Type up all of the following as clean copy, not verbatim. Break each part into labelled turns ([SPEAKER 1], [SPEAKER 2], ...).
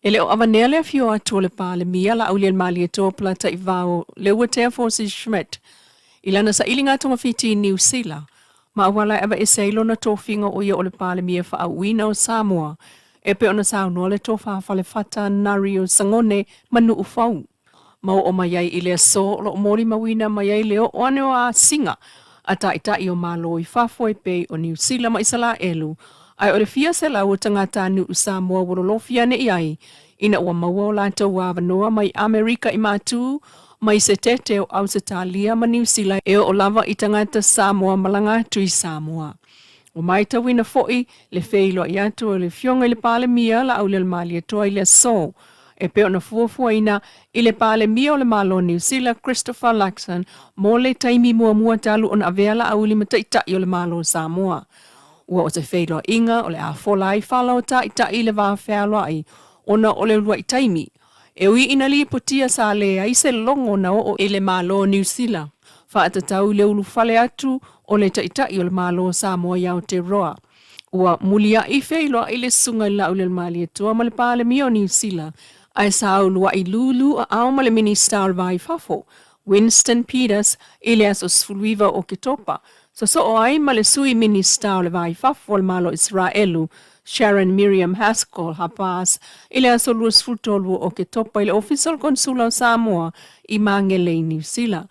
[SPEAKER 1] Ele o avanele fio atu le pale mia la aulia mali e tōpula ta i vau Leilua Air Forces Schmidt. Ilana sa ilinga tonga fiti New Zealand. Ma awala eva e seilo na tōwhinga o ia o le pale mia wha awina o Samoa. E pe ona sao noa le tōwha whale whata nari o sangone manu ufau. Mau o maiai i lea so lo mori mawina maiai leo o ane o a singa. A tai o malo i whafo e pe o New Zealand ma isala elu. Ai o le fia se lau o tangata nu u Samoa wololofia ne iai. Ina ua maua o lātou wāwanoa mai Amerika i mātū, mai se tete o Australia ma New Zealand e o lava i tangata Samoa malanga tu i Samoa. O mai tawina foi le feilo i atu o le fionga i le pale mia la au le mali e toa i le so. E peo na fuafuaina i le pale mia o le malo New Zealand Christopher Luxon mo le taimi mua talu on aveala au li mataita i o le malo Samoa. Ua o te feilo inga o le a fola i whala o ta i le vā whēaloa ai ona o le lua i taimi. E ui ina li potia sa le ai se longo na o ele malo New Zealand. Whaatatau le ulu whale atu o le taitai o le malo Samoa iau te roa. Ua mulia i wheiloa i le sunga i lau le mali e tua ma le pāle mio New Zealand. Ai sa ulua i lulu a au ma le minister vai fafo. Winston Peters i le aso sfuluiva o ke topa. So o ai ma le sui minister o le vai fafo le malo Israelu. Sharon Miriam Haskell hapas ile aso luas futolu o ke topa ile official consula o Samoa i mangele New Zealand.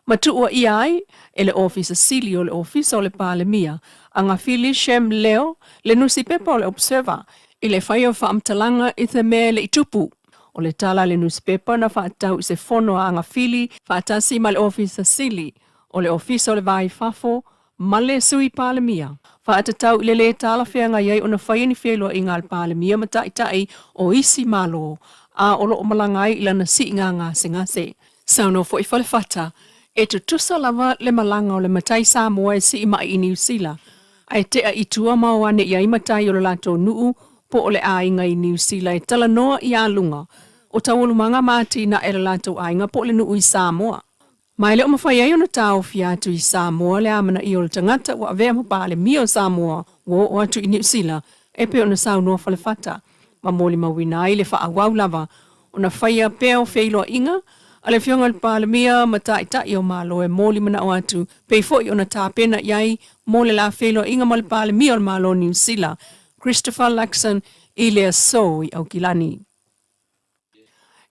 [SPEAKER 1] Matua i ai ele office Silio le official le pale mia anga fili Shem Leo le nusi pepa le observer ile faio fa amtalanga i the mele i tupu. O le tala le nusi pepa na fa atau i se fono anga fili fa atasi ma le office Sili o le official le vai fafo male sui pale mia. Whaatatau i le tala whenga iei o na whaiani whelua i ngā pāle mia matai o isi malo a olo o malangai i lana si ngā ngase. Sauno fo i whale whata, e tu tusa lava le malanga o le matai Samoa e si i mai i New Zealand. Ai tea i tua maoane iei matai o le lato nuu po o le ainga i New Zealand e tala noa i alunga. O tawolu manga mati na e le lato ainga po le nuu i Samoa. Mai le o mawhai ai o na tau fiatu i Samoa le amana i o le tangata wa avea mapale mio Samoa o atu i New Zealand e pe o na sau noa whale whata. Ma moli mawina ai le wha awau lava o na whaia peo wheiloa inga a le fionga le pale mia matai o malo e moli mana o atu pe foi o na tāpena iai mole la wheiloa inga ma le pale mia o le malo New Zealand Christopher Luxon i le so i au kilani.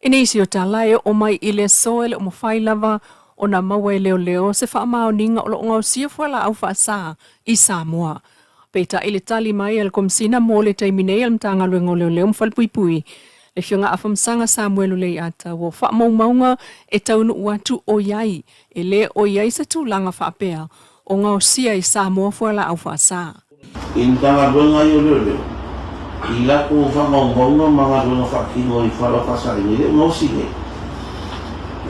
[SPEAKER 1] Inisi o talae o mai i le so e le o mawhai lava o na maua e leo se wha mao ninga o lo ngau sia fuela au wha saa i Samoa. Peita ile tali mai el komsina mo le taimine el mtanga luengo leo mfal pui. Le fionga afam sanga Samuelu le ata wo wha maunga e taunu uatu o iai. E le o iai sa tūlanga wha apea o ngau sia i Samoa fuela au wha saa.
[SPEAKER 2] Intanga luenga i o leo. I lako wha maunga mga luenga wha kino i whala wha saa i le ngau sige.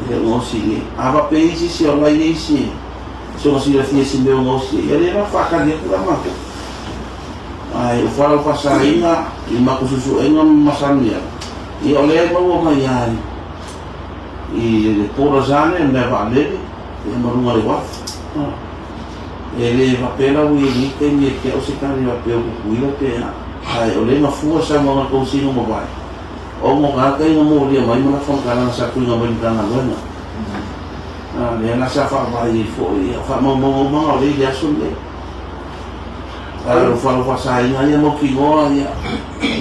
[SPEAKER 2] Ngosi apa peisi si olai isi so ngosi la fie si meu ngosi ele va faca de pura mako ai o fala passaringa i mako susu enga masania i ole mo mai ai i le pora zane me va le e mo no le wa ele va pela wi ni te ni ke o se kani va pe o kuila pe ai ole ma fu sa mo ko si no mo vai o mo ga kai no mo dia mai mo fa kana sa ku no ben kana lona le na sa fa vai fo fa mo o le dia sun le alo fa sa ina mo ki go ya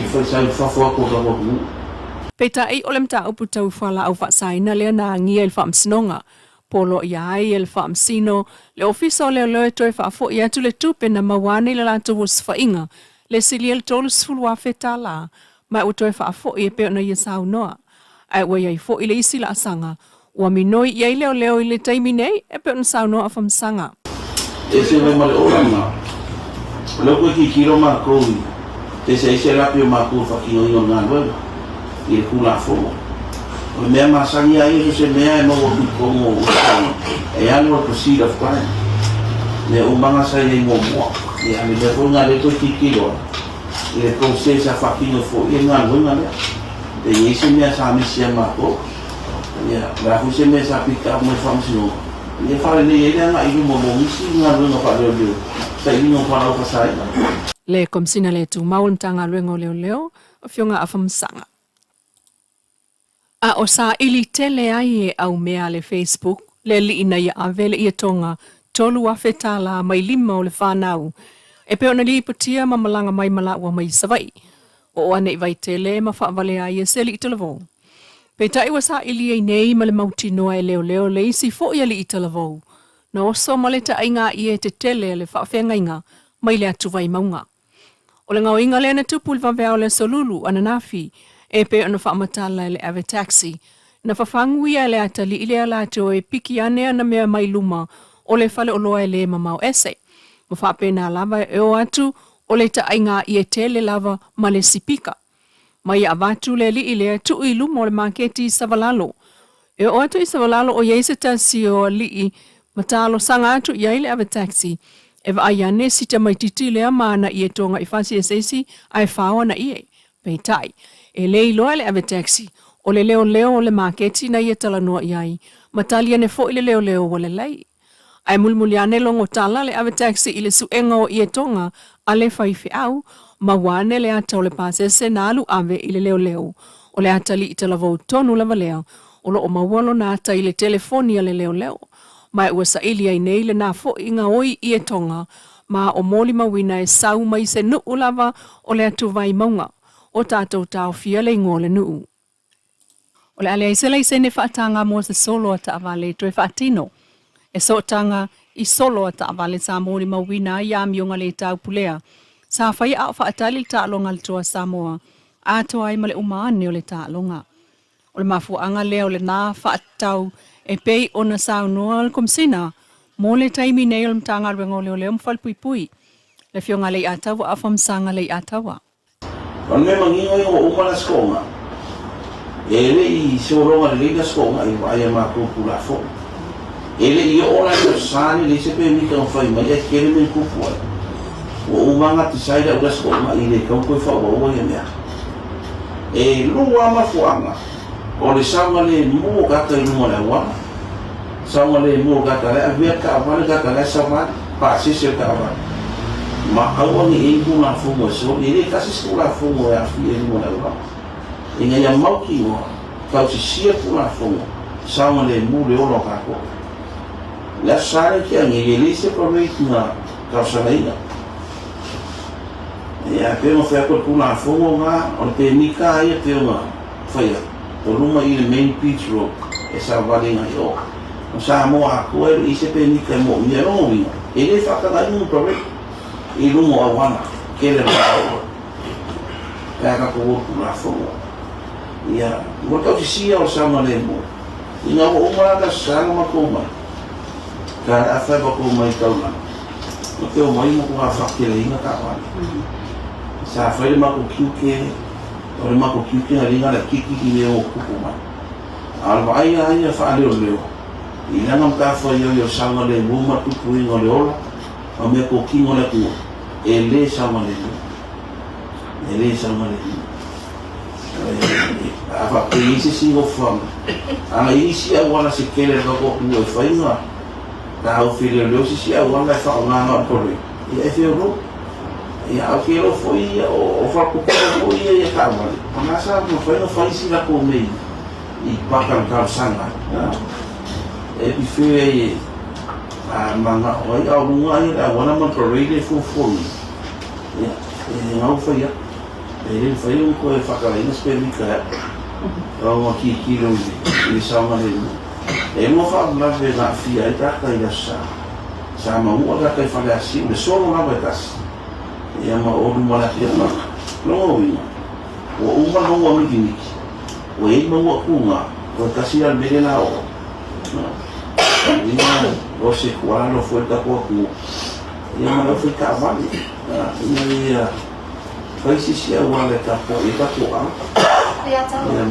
[SPEAKER 2] fa sa fa fo ko ga mo
[SPEAKER 1] Peta ai olem ta upu tau whala au fa sa ina le na ngia il fa msnonga polo iai el fa msino le ofisa le le toi fa fo ia tu le tupe na mawane le la tu fa inga le siliel tolu sfulu afetala mai o toi fa fo e pe na ia sau noa ai wa ia fo ile isi la sanga wa minoi ia leo ile taimi nei e pe na sau noa fa msanga
[SPEAKER 2] e se me mal ora ma lo ko ki kilo ma ko te se la pio ma ko fa ki no na lo e kula fo o me ma sani ai se me mo ko e ano ko si da fa ne o manga sa ye mo e ani le ko na le to ki kilo e ko se sa fa ki no fo e na lo na e ese me sa mi se ma ko ya la fu se me sa pika mo fa mo e fa le ye na i mo si na lo no fa le sa i no fa fa sa
[SPEAKER 1] le komsina le tu maul tanga luengo leo o fionga afam sanga A o sa ili tele ai e au mea le Facebook, le li ina ia avele ia tonga, tolu a fetala mai lima o le whanau. E pe ona li ipatia ma malanga mai malaua mai savai. O ane i vai tele ma whaavale ai e seli i talavo. Pe tai wa sa ili ei nei ma le mauti noa e leo leo le isi fo ia li i talavo. Na oso ma le ta inga i e te tele le whaafenga inga mai le atu vai maunga. O le ngau inga le na tupul vavea le solulu ananafi, e pe ona whaamatala le ave taxi. Na whafangu ia le atali ile ala ato e piki anea na mea mai luma o le fale o loa e le mamau ese. Ma whaapena lava e o atu o le ta inga i e tele lava ma le sipika. Mai a watu le li ile tu i luma o le maketi savalalo. E o atu i savalalo o yeise tasi o li i matalo sanga atu i aile ave taxi. E wa aiane si te mai titi lea maana i e tonga i fasi e seisi ai whaua na i e. Peitai, e Leilua le ave taxi. O le leo leo o le maketi na i e talanua i ai. Matalia ne fo i le leo leo o le lei. Ai mulmuliane longo tala le ave taxi i le suenga o i e tonga a le whaifi au. Ma wane le ata o le pasese na alu ave i le leo leo. O le atali i talavou tonu lava lea. O lo o mawalo na ata i le telefonia le leo leo. Mai ua sa ili ai nei le na fo inga oi i e tonga. Ma o moli mawina e sau mai se nuu lava o le atu vai maunga. O tātou tau fia le ngō le nuu. O le alea isela i se ne whaatanga mo se solo a taawale to e whaatino. E so tanga i solo a taawale sa mōni mawina i amionga le tau pulea. Sa whai au whaatali ta alonga le toa Samoa. A toa ai male umaane o le ta alonga. O le mafuanga lea o le nā whaatau e pei o na sao noa al komsina. Mō le taimi nei o le mtanga ruengo leo leo mwhalpui pui. Le fionga le atawa a whamsanga le atawa.
[SPEAKER 2] Kon me manginga o umana skonga. Ele i soronga le lega skonga i waya ma kupula fo. Ele i ola i sani le sepe mika o fai mai e kere me kupua. O umanga ti saida o skonga i le kauko e whaua ua i mea. E lua ma fuanga. O le saunga le mua gata i luma le wana. Saunga le mua gata le avea ka avane gata le savane. Pa sese ka avane. Ma aua ni e kuna fungo so ele kasi skula fungo ya fi e mo na ba inga ya mauki mo ka si sia kuna fungo sama le mu le olo ka ko la sare ki ange ele se promet na ka saraina ya pe mo fa ko kuna fungo ma on pe nika ia te ma fa ya o luma i le main beach road e sa vale na yo o Samoa ko e se pe nika mo ia no wi ele fa ka na un promet i lumo a wana, kele rao. Kaya ka ko na fongo. Ia, mo tau sia o sama le mo. Ina o umara ka sanga ma ko mai. Ka afa ba ko mai tau na. O te o mai mo ko afa kele inga ka wana. Sa fa le ma ko kiuke, o le ma ko kiuke na ringa la kiki ki le o kuku mai. Alba ai fa ale o leo. Ina ngam ka fa yo sama le mo ma tupu inga le ola. O me ko kingo le ku. Ele sama le apa pe isi si o fam ana isi a wana se kele ka ko no fainga ka o fili lo si a wana fa nga ma ko le e fe ro ya o ke lo foi o fa ko ko ia ka ma ona sa no fa isi la ko me I pakal ka sanga e bi fe manga o ia o nga ia wana ma ko le fu ya e ngau fa ia ele foi um coi facalina espermica o aqui kilo de sama ele não fala na verdade fia tá caída sama uma da que fala assim de solo na verdade e uma ou uma lá que não o uma não o amigo o ele não o uma o casi al medio na o não você quando foi da pouco e uma foi cavalo e Kai sisi a wale ka po e ka po a. Ya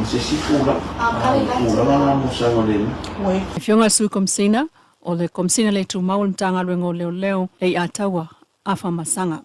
[SPEAKER 2] sisi kula. Kula na mo sa ngoleni.
[SPEAKER 1] Fionga su komsina o le komsina le tu maul mtanga lwengo leo leo le Atamua afa masanga.